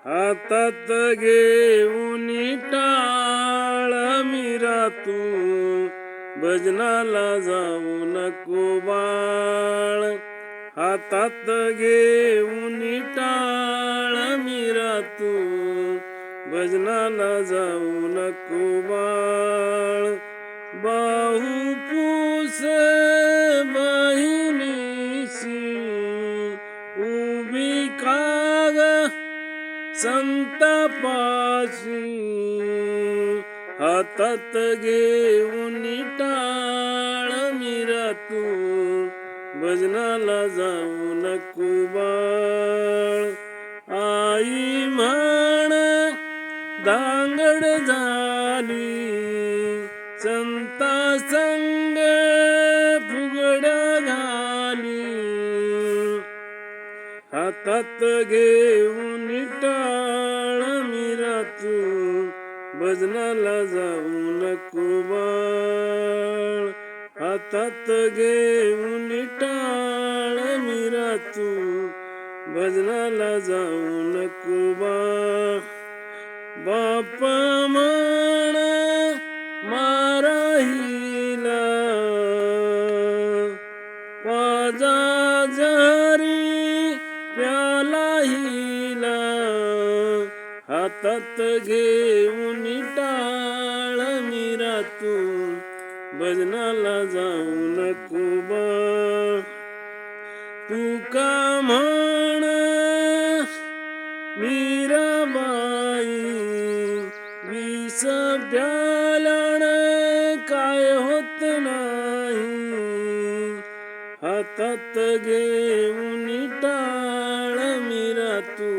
हातात घेऊन टाळ मीरा तू भजनाला जाऊ नको बाळ. हातात घेऊन टाळ मीरा तू भजनाला जाऊ नको बाळ. बाहू पूस बहिणीशी उभी काग संतापाशी. हातात घेऊन टाळ मीरा तू भजनाला जाऊ नको बाळ. आई म्हण दांगड झाली संता संग फुगड्या घाली. हातात घेऊन टाळ मीरा तू भजनाला जाऊ नको बाळ. हातात घेऊन टाळ मीरा तू भजनाला जाऊ नको बाळ. बाप म्हण माराहीला पाजा जरी प्याला हिला. हातात घेऊन टाळ मीरा तू भजनाला जाऊ नको बाळ. तुका म्हण मीराबाई विष प्याल्याने काय होत नाही. हातात घेऊन टाळ मीरा तू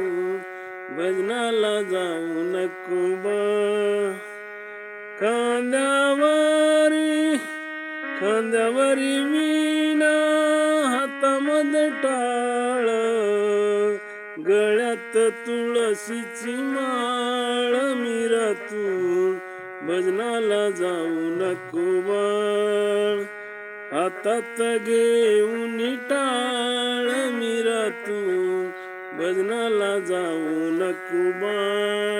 भजनाला जाऊ नको बाळ. खांद्यावरी वीणा हातामध्ये टाळ गळ्यात तुळशीची माळ. मीरा तू भजनाला जाऊ नको बाळ. हातात घेऊन टाळ मीरा तू भजनाला जाऊ नको बाळ.